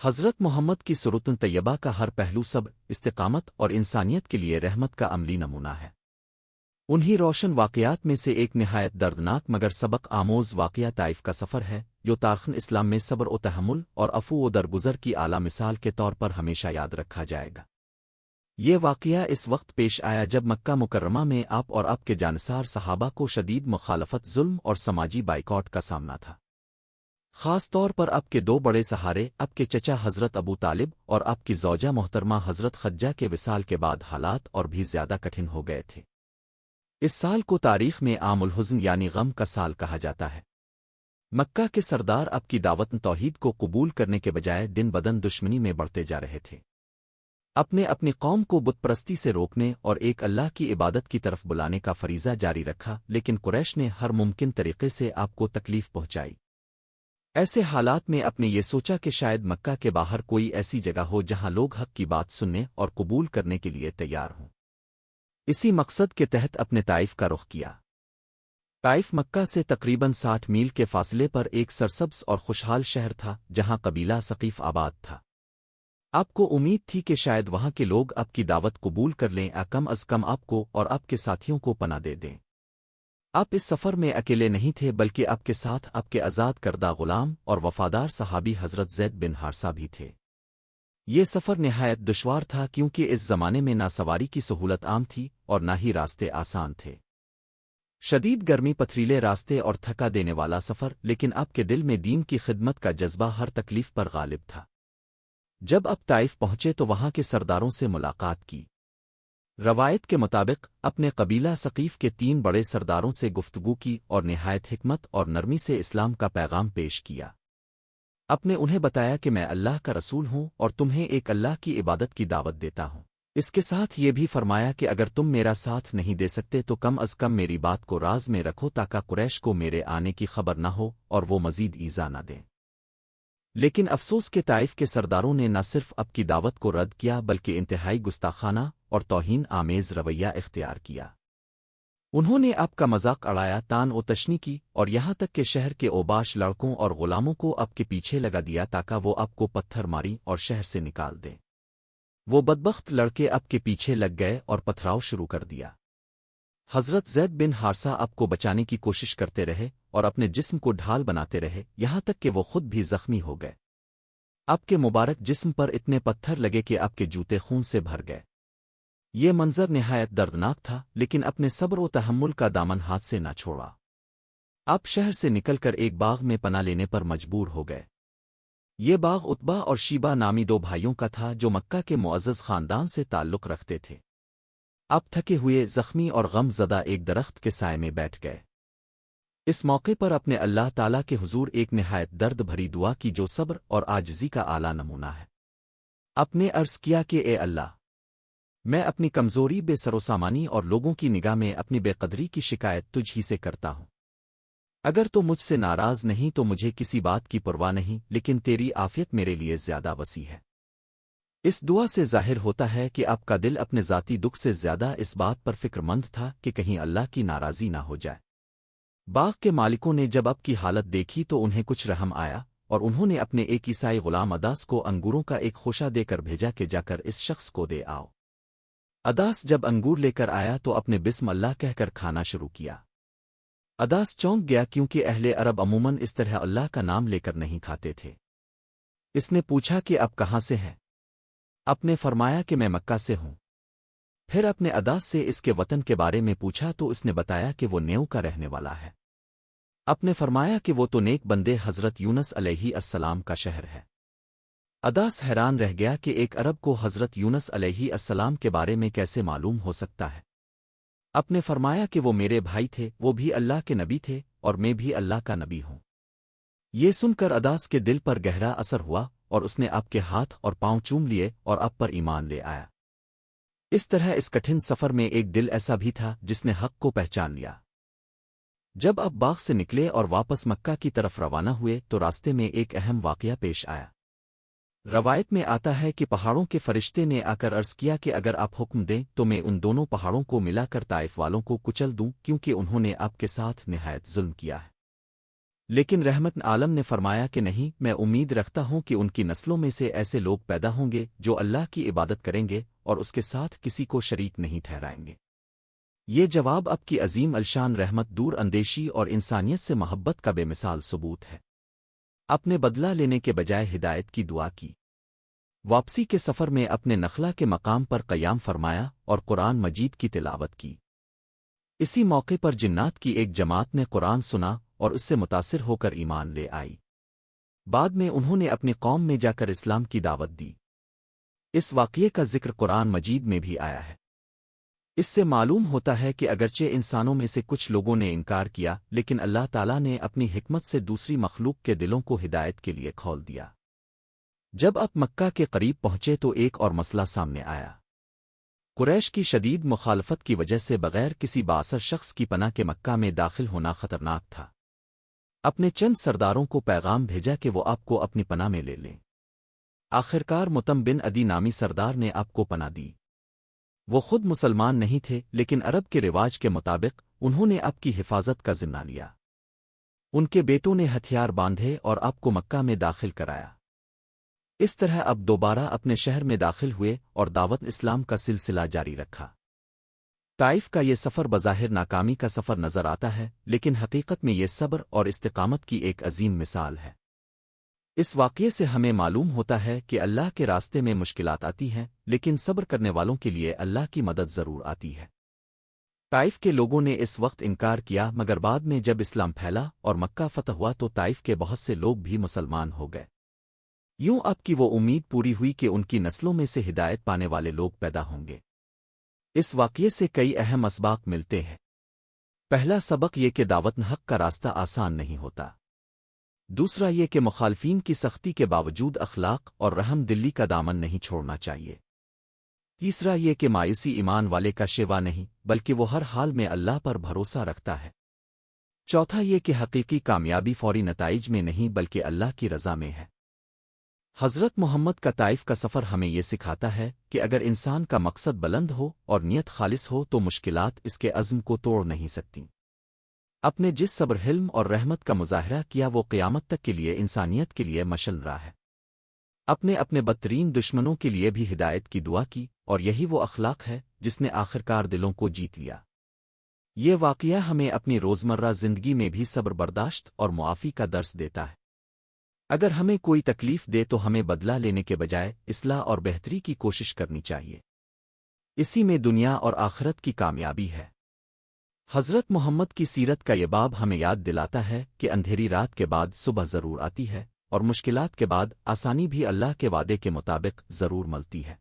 حضرت محمد کی سرۃ طیبہ کا ہر پہلو سب استقامت اور انسانیت کے لیے رحمت کا عملی نمونہ ہے۔ انہی روشن واقعات میں سے ایک نہایت دردناک مگر سبق آموز واقعہ طائف کا سفر ہے، جو تاریخ اسلام میں صبر و تحمل اور عفو و درگزر کی اعلیٰ مثال کے طور پر ہمیشہ یاد رکھا جائے گا۔ یہ واقعہ اس وقت پیش آیا جب مکہ مکرمہ میں آپ اور آپ کے جانصار صحابہ کو شدید مخالفت، ظلم اور سماجی بائیکاٹ کا سامنا تھا۔ خاص طور پر آپ کے دو بڑے سہارے، آپ کے چچا حضرت ابو طالب اور آپ کی زوجہ محترمہ حضرت خدیجہ کے وصال کے بعد حالات اور بھی زیادہ کٹھن ہو گئے تھے۔ اس سال کو تاریخ میں عام الحزن یعنی غم کا سال کہا جاتا ہے۔ مکہ کے سردار آپ کی دعوت توحید کو قبول کرنے کے بجائے دن بدن دشمنی میں بڑھتے جا رہے تھے۔ اپنی قوم کو بت پرستی سے روکنے اور ایک اللہ کی عبادت کی طرف بلانے کا فریضہ جاری رکھا، لیکن قریش نے ہر ممکن طریقے سے آپ کو تکلیف پہنچائی۔ ایسے حالات میں آپ نے یہ سوچا کہ شاید مکہ کے باہر کوئی ایسی جگہ ہو جہاں لوگ حق کی بات سننے اور قبول کرنے کے لیے تیار ہوں۔ اسی مقصد کے تحت اپنے طائف کا رخ کیا۔ طائف مکہ سے تقریباً 60 میل کے فاصلے پر ایک سرسبز اور خوشحال شہر تھا جہاں قبیلہ ثقیف آباد تھا۔ آپ کو امید تھی کہ شاید وہاں کے لوگ آپ کی دعوت قبول کر لیں یا کم از کم آپ کو اور آپ کے ساتھیوں کو پناہ دے دیں۔ آپ اس سفر میں اکیلے نہیں تھے بلکہ آپ کے ساتھ آپ کے آزاد کردہ غلام اور وفادار صحابی حضرت زید بن حارثہ بھی تھے۔ یہ سفر نہایت دشوار تھا کیونکہ اس زمانے میں نہ سواری کی سہولت عام تھی اور نہ ہی راستے آسان تھے۔ شدید گرمی، پتھریلے راستے اور تھکا دینے والا سفر، لیکن آپ کے دل میں دین کی خدمت کا جذبہ ہر تکلیف پر غالب تھا۔ جب آپ طائف پہنچے تو وہاں کے سرداروں سے ملاقات کی۔ روایت کے مطابق اپنے قبیلہ ثقیف کے 3 بڑے سرداروں سے گفتگو کی اور نہایت حکمت اور نرمی سے اسلام کا پیغام پیش کیا۔ آپ نے انہیں بتایا کہ میں اللہ کا رسول ہوں اور تمہیں ایک اللہ کی عبادت کی دعوت دیتا ہوں۔ اس کے ساتھ یہ بھی فرمایا کہ اگر تم میرا ساتھ نہیں دے سکتے تو کم از کم میری بات کو راز میں رکھو تاکہ قریش کو میرے آنے کی خبر نہ ہو اور وہ مزید ایذا نہ دیں۔ لیکن افسوس کہ طائف کے سرداروں نے نہ صرف آپ کی دعوت کو رد کیا بلکہ انتہائی گستاخانہ اور توہین آمیز رویہ اختیار کیا۔ انہوں نے آپ کا مذاق اڑایا، تان و تشنی کی اور یہاں تک کہ شہر کے اوباش لڑکوں اور غلاموں کو آپ کے پیچھے لگا دیا تاکہ وہ آپ کو پتھر ماری اور شہر سے نکال دیں۔ وہ بدبخت لڑکے آپ کے پیچھے لگ گئے اور پتھراؤ شروع کر دیا۔ حضرت زید بن حارثہ آپ کو بچانے کی کوشش کرتے رہے اور اپنے جسم کو ڈھال بناتے رہے، یہاں تک کہ وہ خود بھی زخمی ہو گئے۔ آپ کے مبارک جسم پر اتنے پتھر لگے کہ آپ کے جوتے خون سے بھر گئے۔ یہ منظر نہایت دردناک تھا، لیکن اپنے صبر و تحمل کا دامن ہاتھ سے نہ چھوڑا۔ آپ شہر سے نکل کر ایک باغ میں پناہ لینے پر مجبور ہو گئے۔ یہ باغ عتبہ اور شیبہ نامی 2 بھائیوں کا تھا جو مکہ کے معزز خاندان سے تعلق رکھتے تھے۔ آپ تھکے ہوئے، زخمی اور غم زدہ ایک درخت کے سائے میں بیٹھ گئے۔ اس موقع پر اپنے اللہ تعالیٰ کے حضور ایک نہایت درد بھری دعا کی جو صبر اور عاجزی کا اعلیٰ نمونہ ہے۔ آپ نے عرض کیا کہ اے اللہ، میں اپنی کمزوری، بے سروسامانی اور لوگوں کی نگاہ میں اپنی بے قدری کی شکایت تجھ ہی سے کرتا ہوں۔ اگر تو مجھ سے ناراض نہیں تو مجھے کسی بات کی پرواہ نہیں، لیکن تیری عافیت میرے لیے زیادہ وسیع ہے۔ اس دعا سے ظاہر ہوتا ہے کہ آپ کا دل اپنے ذاتی دکھ سے زیادہ اس بات پر فکر مند تھا کہ کہیں اللہ کی ناراضی نہ ہو جائے۔ باغ کے مالکوں نے جب آپ کی حالت دیکھی تو انہیں کچھ رحم آیا اور انہوں نے اپنے ایک عیسائی غلام اداس کو انگوروں کا ایک خوشہ دے کر بھیجا کہ جا کر اس شخص کو دے آؤ۔ اداس جب انگور لے کر آیا تو اپنے بسم اللہ کہہ کر کھانا شروع کیا۔ اداس چونک گیا کیونکہ اہل عرب عموماً اس طرح اللہ کا نام لے کر نہیں کھاتے تھے۔ اس نے پوچھا کہ اب کہاں سے ہیں؟ آپ نے فرمایا کہ میں مکہ سے ہوں۔ پھر اپنے اداس سے اس کے وطن کے بارے میں پوچھا تو اس نے بتایا کہ وہ نیو کا رہنے والا ہے۔ آپ نے فرمایا کہ وہ تو نیک بندے حضرت یونس علیہ السلام کا شہر ہے۔ اداس حیران رہ گیا کہ ایک عرب کو حضرت یونس علیہ السلام کے بارے میں کیسے معلوم ہو سکتا ہے۔ آپ نے فرمایا کہ وہ میرے بھائی تھے، وہ بھی اللہ کے نبی تھے اور میں بھی اللہ کا نبی ہوں۔ یہ سن کر اداس کے دل پر گہرا اثر ہوا اور اس نے آپ کے ہاتھ اور پاؤں چوم لیے اور آپ پر ایمان لے آیا۔ اس طرح اس کٹھن سفر میں ایک دل ایسا بھی تھا جس نے حق کو پہچان لیا۔ جب آپ باغ سے نکلے اور واپس مکہ کی طرف روانہ ہوئے تو راستے میں ایک اہم واقعہ پیش آیا۔ روایت میں آتا ہے کہ پہاڑوں کے فرشتے نے آ کر عرض کیا کہ اگر آپ حکم دیں تو میں ان دونوں پہاڑوں کو ملا کر طائف والوں کو کچل دوں، کیونکہ انہوں نے آپ کے ساتھ نہایت ظلم کیا ہے۔ لیکن رحمت عالم نے فرمایا کہ نہیں، میں امید رکھتا ہوں کہ ان کی نسلوں میں سے ایسے لوگ پیدا ہوں گے جو اللہ کی عبادت کریں گے اور اس کے ساتھ کسی کو شریک نہیں ٹھہرائیں گے۔ یہ جواب اب کی عظیم الشان رحمت دور اندیشی اور انسانیت سے محبت کا بے مثال ثبوت ہے۔ اپنے بدلہ لینے کے بجائے ہدایت کی دعا کی۔ واپسی کے سفر میں اپنے نخلا کے مقام پر قیام فرمایا اور قرآن مجید کی تلاوت کی۔ اسی موقع پر جنات کی ایک جماعت نے قرآن سنا اور اس سے متاثر ہو کر ایمان لے آئی۔ بعد میں انہوں نے اپنی قوم میں جا کر اسلام کی دعوت دی۔ اس واقعے کا ذکر قرآن مجید میں بھی آیا ہے۔ اس سے معلوم ہوتا ہے کہ اگرچہ انسانوں میں سے کچھ لوگوں نے انکار کیا، لیکن اللہ تعالیٰ نے اپنی حکمت سے دوسری مخلوق کے دلوں کو ہدایت کے لیے کھول دیا۔ جب آپ مکہ کے قریب پہنچے تو ایک اور مسئلہ سامنے آیا۔ قریش کی شدید مخالفت کی وجہ سے بغیر کسی بااثر شخص کی پناہ کے مکہ میں داخل ہونا خطرناک تھا۔ اپنے چند سرداروں کو پیغام بھیجا کہ وہ آپ کو اپنی پناہ میں لے لیں۔ آخرکار متم بن عدی نامی سردار نے آپ کو پناہ دی۔ وہ خود مسلمان نہیں تھے، لیکن عرب کے رواج کے مطابق انہوں نے آپ کی حفاظت کا ذمہ لیا۔ ان کے بیٹوں نے ہتھیار باندھے اور آپ کو مکہ میں داخل کرایا۔ اس طرح اب دوبارہ اپنے شہر میں داخل ہوئے اور دعوت اسلام کا سلسلہ جاری رکھا۔ طائف کا یہ سفر بظاہر ناکامی کا سفر نظر آتا ہے، لیکن حقیقت میں یہ صبر اور استقامت کی ایک عظیم مثال ہے۔ اس واقعے سے ہمیں معلوم ہوتا ہے کہ اللہ کے راستے میں مشکلات آتی ہیں، لیکن صبر کرنے والوں کے لیے اللہ کی مدد ضرور آتی ہے۔ طائف کے لوگوں نے اس وقت انکار کیا، مگر بعد میں جب اسلام پھیلا اور مکہ فتح ہوا تو طائف کے بہت سے لوگ بھی مسلمان ہو گئے۔ یوں اب کی وہ امید پوری ہوئی کہ ان کی نسلوں میں سے ہدایت پانے والے لوگ پیدا ہوں گے۔ اس واقعے سے کئی اہم اسباق ملتے ہیں۔ پہلا سبق یہ کہ دعوت حق کا راستہ آسان نہیں ہوتا۔ دوسرا یہ کہ مخالفین کی سختی کے باوجود اخلاق اور رحم دلی کا دامن نہیں چھوڑنا چاہیے۔ تیسرا یہ کہ مایوسی ایمان والے کا شیوا نہیں، بلکہ وہ ہر حال میں اللہ پر بھروسہ رکھتا ہے۔ چوتھا یہ کہ حقیقی کامیابی فوری نتائج میں نہیں بلکہ اللہ کی رضا میں ہے۔ حضرت محمد کا طائف کا سفر ہمیں یہ سکھاتا ہے کہ اگر انسان کا مقصد بلند ہو اور نیت خالص ہو تو مشکلات اس کے عزم کو توڑ نہیں سکتیں۔ اپنے جس صبر، حلم اور رحمت کا مظاہرہ کیا وہ قیامت تک کے لیے انسانیت کے لیے مشعل راہ ہے۔ اپنے بدترین دشمنوں کے لیے بھی ہدایت کی دعا کی، اور یہی وہ اخلاق ہے جس نے آخرکار دلوں کو جیت لیا۔ یہ واقعہ ہمیں اپنی روزمرہ زندگی میں بھی صبر، برداشت اور معافی کا درس دیتا ہے۔ اگر ہمیں کوئی تکلیف دے تو ہمیں بدلہ لینے کے بجائے اصلاح اور بہتری کی کوشش کرنی چاہیے۔ اسی میں دنیا اور آخرت کی کامیابی ہے۔ حضرت محمد کی سیرت کا یہ باب ہمیں یاد دلاتا ہے کہ اندھیری رات کے بعد صبح ضرور آتی ہے، اور مشکلات کے بعد آسانی بھی اللہ کے وعدے کے مطابق ضرور ملتی ہے۔